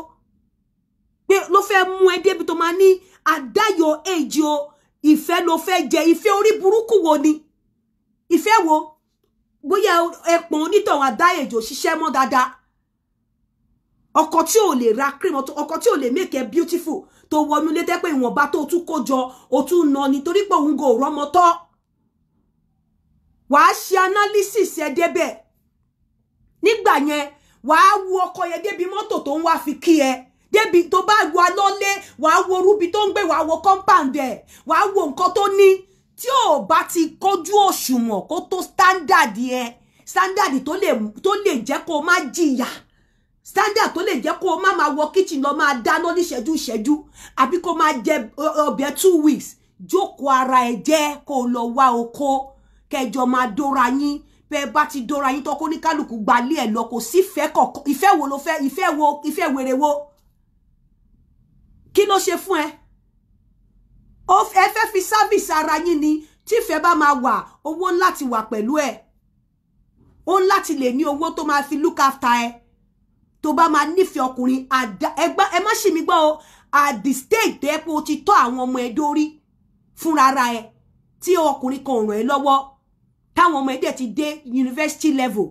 pé ló fẹ́ mú ẹ débi tó máa ní at that your age o ìfẹ́ ló fẹ́ jẹ ìfẹ́ orí burúkú wo ni ìfẹ́ wo bóyá ẹpọ̀n onítọ̀hún at that age ò ṣiṣẹ́ mọ́ dáadáa ọkọ tí ò lè ra cream ọkọ tí ò lè make it beautiful tó wọnú létẹ́ pé ìwọ̀nba tó tún kó jọ ó tún ná nítorí pé òun gò rọ́mọ tọ́ wàá ṣe analysis ẹ débẹ̀ nígbà yẹn wàá wo ọkọ yẹn débi mọ́tò tó ń wá fi kí ẹ débi tó bá wà lọ́lé wàá wo rúbi tó ń gbé wàá wo compound ẹ wàá wo nǹkan tó ní tí ò bá ti kójú òṣùwọ̀n kó tó standard ẹ standard tó lè jẹ́ kó má jìyà standard tó lè jẹ́ kó má máa wọ kitchen lọ máa dáná ní ìṣẹ́jú àbí kó máa jẹ ọbẹ̀ 2 weeks jókòó ara ẹ jẹ́ kó lọ wá oko kẹjọ máa dóra yín bẹ́ bá ti dóra yín tó kó ní kálukú gbalé ẹ̀ lọ kò sí ìfẹ́ kọ̀ọ̀kan ìfẹ́ wo ló fẹ́ ìfẹ́ wèrè wo kí ló ṣe fún ẹ fẹ́ fi service ara yín ni tí ìfẹ́ bá máa wà owó láti wà pẹ̀lú ẹ̀ ó láti lè ní owó tó máa fi look after ẹ tó bá máa nífẹ̀ẹ́ ọkùnrin ẹ má ṣì mí gbọ́ o at the stage tẹ́ pé o ti tọ́ àwọn ọmọ ẹ dórí fúnra ara ẹ tí ọkùnrin kan ràn ẹ́ lọ́wọ́ táwọn ọmọ ẹ dẹ̀ ti dé university level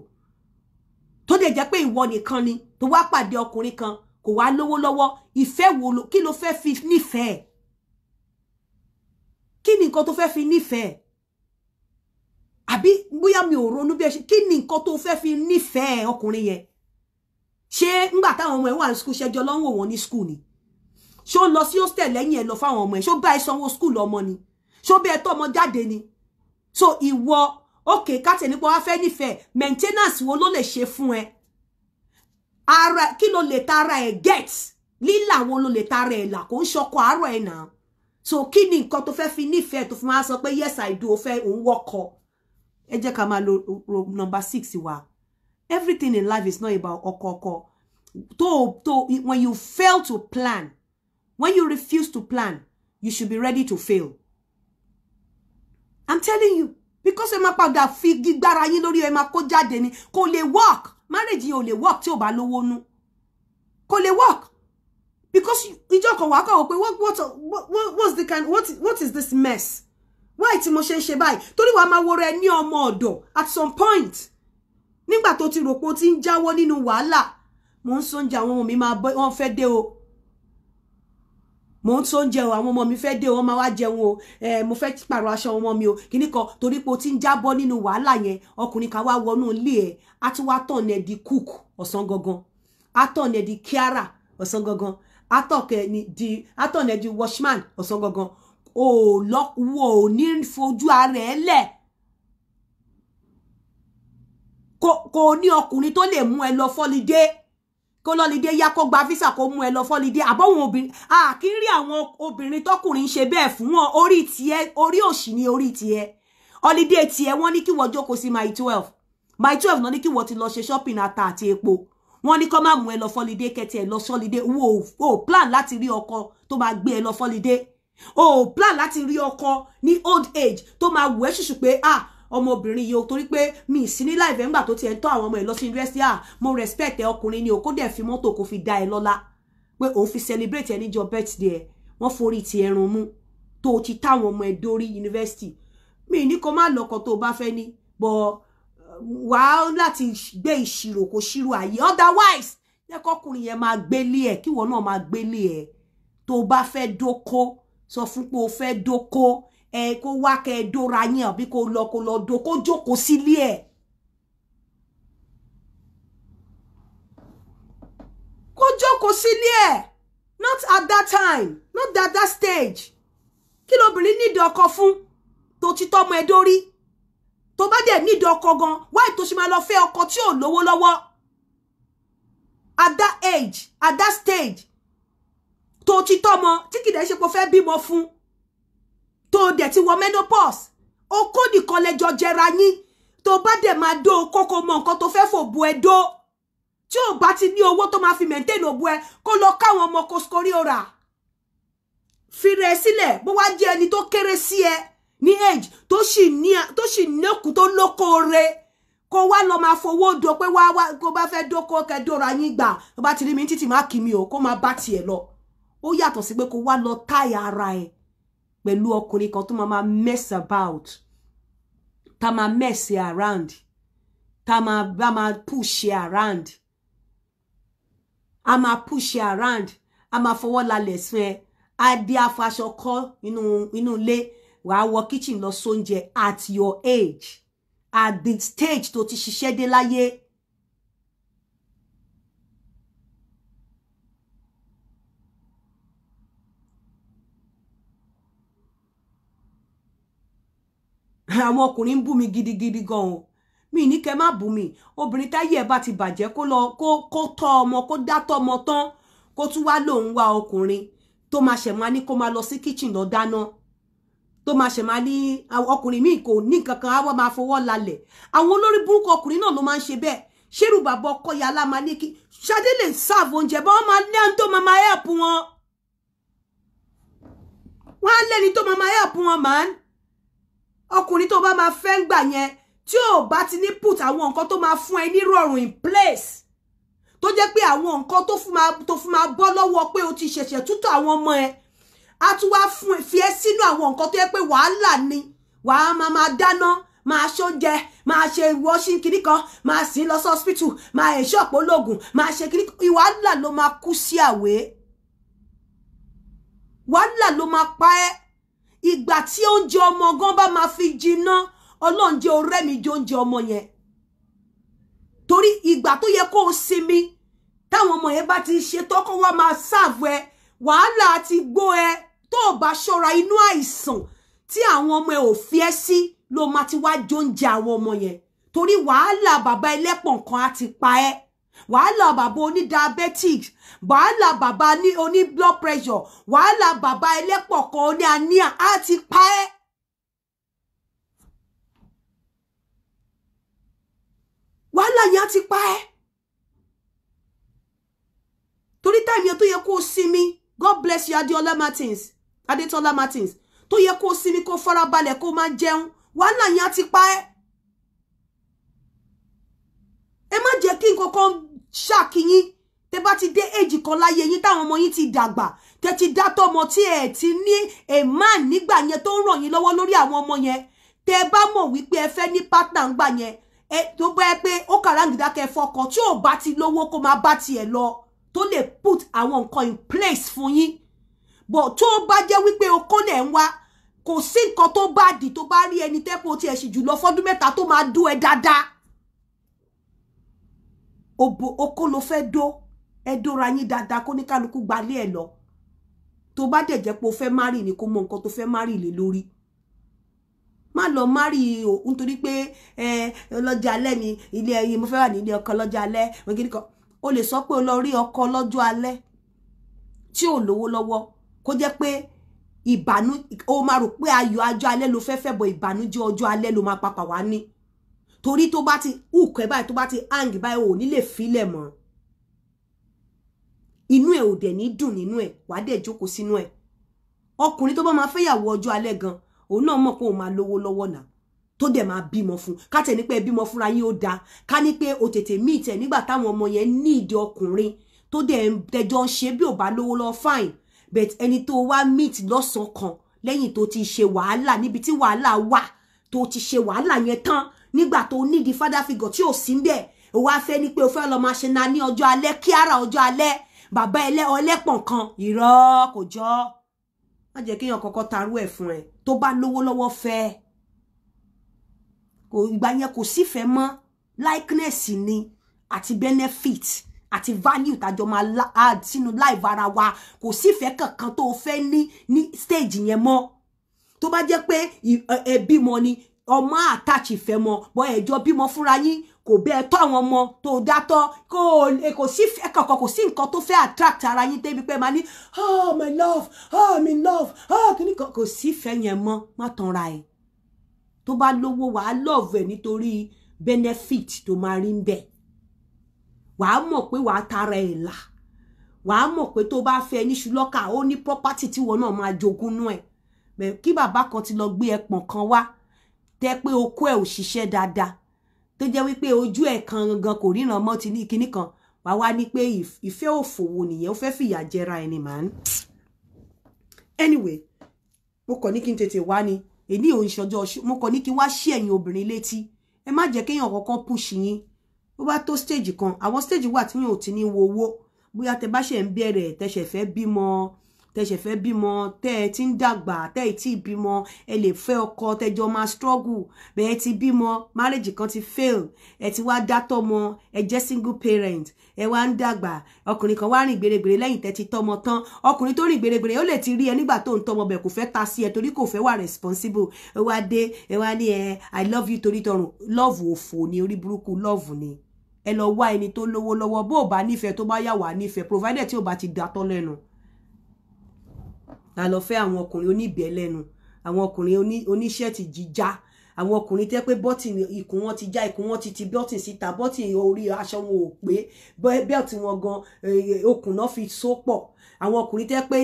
tó dẹ̀ jẹ́ pé ìwọ nìkan ni tó wá pàdé ọkùnrin kan kò wá lówó lọ́wọ́ ìfẹ́ wo kí ló fẹ́ fi nífẹ̀ẹ́ kí ni nǹkan tó fẹ́ fi nífẹ̀ẹ́ àbí bóyá mi ò ronú bí ẹ ṣe kí ni nǹkan tó fẹ́ fi nífẹ̀ẹ́ ọkùnrin yẹn ṣé ńgbà táwọn ọmọ ẹ wà ní school ṣẹjọ lọ́wọ́ wọn ní school ni ṣó lọ sí hostel lẹ́yìn ẹ lọ fáwọn ọmọ ẹ ṣó bá ẹ sanwó school ọmọ ni ṣó bẹ ẹ tọ́ ọmọ jáde ni so ìwọ okay káàtẹ̀ nípa wá fẹ́ nífẹ̀ẹ́ maintenance wo ló lè ṣe fún ẹ ara kí ló lè tara ẹ get lílà wo ló lè tara ẹ là kò ń ṣọkọ àárọ̀ ẹ náà so kí ni nǹkan tó fẹ́ fi nífẹ̀ẹ́ tó fi máa sọ pé yes I do ó fẹ́ òun wọ́kọ ẹ jẹ́ ká máa lo number 6 wa everything in life is not about ọkọ when you fail to plan when you refuse to plan you should be ready to fail I'm telling you because ẹ máa padà fi gbígbára yín lórí ẹ máa kó jáde ni kò lè work marriage yìí ò lè work tí ò bá lówó nú kò lè work because ìjọ kan wà kọ̀ pé what's the kind what is this mess why tí mo ṣe báyìí torí wàá máa wo rẹ ní ọmọ ọ̀dọ̀ at some point nígbà tó ti rò pé ó ti ń jáwọ́ nínú wàhálà mo ń sóúnjẹ àwọn ọmọ mi máa wọ́n fẹ́ dé o mo ń sóúnjẹ o àwọn ọmọ mi fẹ́ dé o wọ́n máa wá jẹun o mo fẹ́ pààrọ̀ aṣọ ọmọ mi o kíní kan torí pé ó ti ń jábọ́ nínú wàhálà yẹn ọkùnrin kan wá wọnú ilé ẹ̀ á tún wá tàn ẹ́ di cook ọ̀sán gangan á tàn ẹ́ di kíárà ọ̀sán gangan á tàn ẹ́ di washman ọ̀sán gangan ò ní fojú ara ẹ̀ lẹ̀ kò ní ọkùnrin tó lè mú ẹ lọ fọ́lidé kó lọ́lidé yá kó gba visa kó mú ẹ lọ fọ́lidé àbọ̀wọ̀n obìnrin kí rí àwọn obìnrin tọkùnrin ṣe bẹ́ẹ̀ fún wọn orí tiẹ̀ orí òṣì ni orí tiẹ̀ holiday tiẹ̀ wọ́n ní kí wọ́n jókòó sí my 12 náà ní kí wọ́n ti lọ ṣe shopping ata àti epo wọ́n ní kó má mú ẹ lọ fọ́lidé kẹtì ẹ lọ sọ́lidé o plan láti rí ọkọ tó máa gbé ẹ lọ fọ́lidé o plan láti rí ọkọ ní old age tó máa wù ẹ́ ṣùṣù pé ọmọbìnrin yìí o torí pé mi sí ní live ńgbà tó ti ẹ̀ ń tọ́ àwọn ọmọ ẹ̀ lọ sí university mo respect ẹ ọkùnrin ni o kó dẹ̀ fi mọ́tò kó fi dá ẹ lọ́lá pé òun fi celebrate ẹ níjọ́ birthday ẹ wọ́n forí ti ẹrun mú tó ti táwọn ọmọ ẹ dórí university mi ní kó má lọ́kọ tó bá fẹ́ ní bọ̀ wàá láti gbé ìṣirò kó ṣírò ayé otherwise jẹ́ kọ́kùnrin yẹn máa gbélé ẹ̀ kí wọ́n náà máa gbélé ẹ̀ tó bá fẹ́ dóko sọ fún pé o fẹ́ dóko kó wá kẹ́ dóra yín àbí kó lọ do kó jókòó sílé ẹ̀ kó jókòó sílé ẹ̀ not at that time not at that stage kí lóbìnrin nídìí ọkọ fún tó ti tọ́mọ ẹ dórí tó bá dẹ̀ nídìí ọkọ gan why tó ṣe máa lọ fẹ́ ọkọ tí ò lówó lọ́wọ́ at that age at that stage tó ti tọ́mọ tí kìdẹ̀ ṣe pé fẹ́ bímọ fún tó dẹ̀ ti wọ menopause ó kó nìkan lẹ́jọ́ jẹra yín tó bá dẹ̀ máa dó kókó mọ nǹkan tó fẹ́ fòbù ẹ dó tí ò bá ti ní owó tó máa fi maintain òbú ẹ kó lọ káwọn ọmọ kòsíkórí ọ̀rà fi rẹ̀ sílẹ̀ bó wá jẹ́ ẹni tó kéré sí ẹ ní age tó sì nẹ́kù tó lókóore kó wá lọ máa fowó do pé wá kó bá fẹ́ dókó kẹdóra yín gbà tó bá ti rí mi títì má kí mi o kó máa bá tiẹ̀ lọ ó yàtọ̀ sí pé kó wá lọ táyà ara ẹ̀ pẹ̀lú ọkùnrin kan tó máa mess about tá máa mess around tá máa push around a máa push around a máa fọwọ́ lálẹ̀ sún ẹ adé afaṣọ kọ́ inú ilé wàá wọ kitchen lọ sóúnjẹ at your age at the stage tó ti ṣiṣẹ́ dé láyé. àwọn ọkùnrin ń bú mi gidigidi gan o mi ní kẹ́ má bú mi obìnrin táyé ẹ̀ bá ti bàjẹ́ kó tọ́ ọmọ kó dátọ́ ọmọ tán kó tún wá lòun wá ọkùnrin tó máa ṣẹ̀mọ́ ní kó máa lọ sí kitchen lọ dáná tó máa ṣe máa ní ọkùnrin míì kò ní nǹkan kan á wá máa fọwọ́ lálẹ̀ àwọn olórí burúkú ọkùnrin náà ló máa ń ṣe bẹ́ẹ̀ ṣerú bàbá ọkọ ya la máa ní kí Ṣadé lè serve oúnjẹ bá wọn máa lé ẹni tó máa help wọn á lẹ́ni tó máa help wọn man ọkùnrin tó bá máa fẹ́ ń gbà yẹn tí ò bá ti ní put àwọn nǹkan tó máa fún ẹ ní rọrùn in place tó jẹ́ pé àwọn nǹkan tó fún máa bọ́ lọ́wọ́ pé o ti ṣẹ̀ṣẹ̀ tútọ̀ àwọn ọmọ ẹ a tún wá fún fi ẹ́ sínú àwọn nǹkan tó yẹ pé wàhálà ni wàá máa dáná máa ṣoúnjẹ máa ṣe washing kiri kan máa sì lọ sí hospital máa ẹ̀ṣọ́ ọ̀pọ̀ ológun máa ṣe kiri wàhálà ló máa kú sí àwé wàhálà ló máa pa ẹ́ ìgbà tí oúnjẹ ọmọ gan bá máa fi jiná Ọlọ́run jẹ́ ọ̀rẹ́ mi jẹ oúnjẹ ọmọ yẹn torí ìgbà tó yẹ kó o sinmi táwọn ọmọ yẹn bá ti ṣe tọ́kọ́ wá máa serve ẹ wàhálà ti gbó ẹ tó o bá ṣọ́ra inú àìsàn tí àwọn ọmọ ẹ ò fi ẹ́ sí ló máa ti wá jóúnjẹ àwọn ọmọ yẹn torí wàhálà bàbá ẹlẹ́pọ̀n kan á ti pa ẹ́ wàhálà bàbá oní diabetes wàhálà bàbá oní blood pressure wàhálà bàbá ẹlẹ́pọ̀n kan oní anemia á ti pa ẹ́ wàhálà yẹn á ti pa ẹ́ torí táìmì yẹn tó yẹ kó sinmi God bless you Adétọ́lá Martins tó yẹ kó sinmi kó farabalẹ̀ kó máa jẹun wàhálà yẹn á ti pa ẹ́ ẹ má jẹ́ kí nǹkan ṣàkíyín tẹ bá ti dé èjì kan láyé yín táwọn ọmọ yín ti dàgbà tẹ ti dátọ́ ọmọ tí ẹ ti ní a man nígbà yẹn tó ń ràn yín lọ́wọ́ lórí àwọn ọmọ yẹn tẹ bá mọ̀ wípé ẹ fẹ́ ní partner ńgbà yẹn tó bá ẹ pé ó kàràǹgídá kẹ fọkàn tí ò bá ti lówó kó máa bá tiẹ̀ lọ tó lè put àwọn nǹkan in place fún yín but tó bá jẹ́ wípé okó lẹ̀ ń wá kò sí nǹkan tó bá dì tó bá rí ẹni tẹ́pọ̀ tí ẹ sì jùlọ fọ́dún mẹ́ta tó máa dó ẹ dáadáa okó ló fẹ́ dó ẹ dóra yín dáadáa kó ní kálukú gbalé ẹ lọ tó bá dẹ̀ jẹ́ pé o fẹ́ márì ni kó mọ nǹkan tó fẹ́ márì lé lórí má lọ márì o nítorí pé ọlọ́jọ́ alẹ́ mi ilé ẹyẹ mo fẹ́ wà ní ilé ọkọ lọ́jọ́ alẹ́ wọn kiri kan o lè sọ pé o lọ rí ọkọ lọ́jọ́ alẹ́ tí ò lówó lọ́wọ́ kó jẹ́ pé o máa rò pé ayọ̀ ọjọ́ alẹ́ ló fẹ́ bọ̀ ìbànújẹ́ ọjọ́ alẹ́ ló máa papà wá ní torí tó bá ti ùkẹ́ báyìí tó bá ti hang báyìí ò ní lè filẹ̀ mọ́ inú ẹ̀ ò dẹ̀ ní dùn nínú ẹ̀ wà á dẹ̀ jókòó sínú ẹ̀ ọkùnrin tó bá máa fẹ́yàwó ọjọ́ alẹ́ gan òun náà mọ̀ pé òun máa lówó lọ́wọ́ náà tó dẹ̀ máa bímọ fún ká tẹ̀ ní pé bímọ fúnra yín ó dáa ká ní pé o tètè mí ìtẹ̀ nígbà táwọn ọmọ yẹn ní ìdí ọkùnrin tó dẹ̀ tẹjọ́ ń ṣe bí ò bá lówó lọ fine but ẹni tó wá meet lọ́sàn-án kan lẹ́yìn tó ti ṣe wàhálà níbi tí wàhálà wà tó ti ṣe wàhálà yẹn tán nígbà tó nídìí father figure tí ò sí ńbẹ̀ ó wá fẹ́ ní pé o fẹ́ lọ máa ṣe na ní ọjọ́ alẹ́ kí ara ọjọ́ alẹ́ bàbá ẹlẹ́pọ̀n kan irọ́ kò jọ má jẹ́ kéèyàn kọ́kọ́ tarú ẹ̀ fún ẹ tó bá lówó lọ́wọ́ fẹ́ kò ìgbà yẹn kò sífẹ̀ẹ́ mọ́ likeness ni àti benefit àti value tájọ máa add sínú life ara wa kò sífẹ̀ẹ́ kankan tó fẹ́ ní stage yẹn mọ́ tó bá jẹ́ pé bímọ ni ọmọ attach ìfẹ́ mọ́ bọ́ ẹjọ́ bímọ fúnra yín kò bẹ́ẹ̀ tọ́ àwọn ọmọ tó dátọ́ kò sí fẹ́ kankan kò sí nǹkan tó fẹ́ attract ara yín débi pé máa ní oh my love oh I'm in love oh kìíní kan kò sí fẹ́ yẹn mọ́ má tanra ẹ̀ tó bá lówó wàá love ẹ̀ nítorí benefit tó máa rí ń bẹ̀ wàá mọ̀ pé wàá tara ẹ̀ là wàá mọ̀ pé tó bá fẹ́ ní ṣùlọ́kà ó ní property tí wọn náà máa jogún nú ẹ̀ kí bàbá kan ti lọ gbé ẹpọ̀n kan wá tẹ́ pé okó ẹ̀ ò ṣiṣẹ́ dáadáa tó jẹ́ wípé ojú ẹ̀ kan gangan kò ríran mọ́ ti ní kinní kan wá wá ní pé ìfẹ́ òfòwò nìyẹn ó fẹ́ fìyà jẹra ẹni man anyway mo kàn ní kí n tètè wá ni èní òun ṣọjọ́ mo kàn ní kí n wá ṣí ẹ̀yin obìnrin létí ẹ má jẹ́ kéèyàn kankan push yín ó bá tó stage kan àwọn stage wà tí yín ò ti ní wo owó bóyá tẹ bá ṣe ń bẹ̀rẹ̀ tẹ̀ṣẹ̀ fẹ́ bímọ tẹ́ ẹ ti ń dàgbà tẹ́ ẹ ti bímọ ẹ lè fẹ́ ọkọ tẹjọ máa struggle bẹ́ẹ̀ ti bímọ marriage kan ti fail ẹ ti wá dátọ́ mọ ẹ jẹ́ single parent ẹ wá ń dàgbà ọkùnrin kan wá rìn gbèrègbèrè lẹ́yìn tẹ́ ti tọ́mọ tán ọkùnrin tó rìn gbèrègbèrè ó lè ti rí ẹ nígbà tó ń tọ́mọ bẹ̀ kò fẹ́ ta sí ẹ torí kò fẹ́ wà responsible ẹ wá dé ẹ wá ní I love you torí tọrùn love òfò ni orí burúkú love ni ẹ lọ wá ẹni tó lówó lọ́wọ́ bó bá nífẹ̀ẹ́ tó bá yà wá nífẹ̀ẹ́ provided tí ò bá ti dátọ́ lẹ́nu la lọ fẹ́ àwọn ọkùnrin oníbẹ̀ lẹ́nu àwọn ọkùnrin oníṣẹ́ẹ̀tì jíjá àwọn ọkùnrin tẹ́ pé bọ́tìn ikùn wọn ti já ikùn wọn ti bọ́tìn síta bọ́tìn orí aṣọ wọn ò pé bẹ́ẹ̀tì wọn gan okùn náà fi so pọ̀ àwọn ọkùnrin tẹ́ pé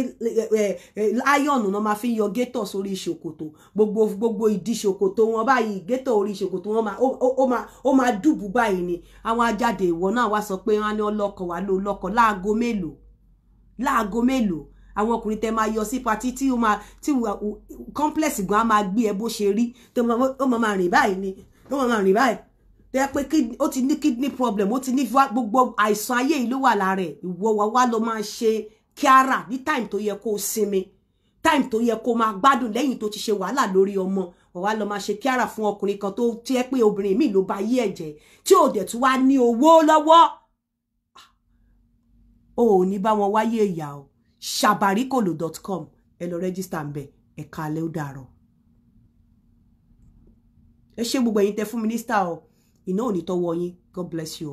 láyọ̀nù náà máa fi yọ gétọ̀ sórí ṣòkòtò gbogbo ìdí ṣòkòtò wọn báyìí gétọ̀ orí ṣòkòtò wọn ó máa dùbù báyìí ni àwọn ajáde ìwọ náà wá sọ pé wọn ní ọlọ́kọ wà ló lọ́kọ láago mélòó àwọn ọkùnrin tẹ́ máa yọ sí patí tí complex gan máa gbé ẹ bó ṣe rí tó máa rìn báyìí ni tó máa rìn báyìí tẹ́ pé ó ti ní kidney problem ó ti ní gbogbo àìsàn ayé yìí ló wà lára ẹ̀ ìwọ wá lọ máa ṣe kíára ní time tó yẹ kó sinmi time tó yẹ kó máa gbádùn lẹ́yìn tó ti ṣe wàhálà lórí ọmọ wá lọ máa ṣe kíára fún ọkùnrin kan tó tiẹ̀ pé obìnrin míì ló bá yí ẹ̀jẹ̀ tí ò dẹ̀ tún wá ní owó lọ́wọ́ o ò ní bá wọn wáyé ìyá o sabarikolo.com ẹ lọ register ń bẹ ẹ kalẹ̀ ó dàárọ̀ ẹ ṣé gbogbo ẹ̀yin tẹ́ fún mínísítà o iná ò ní tọ́wọ́ yín God bless you.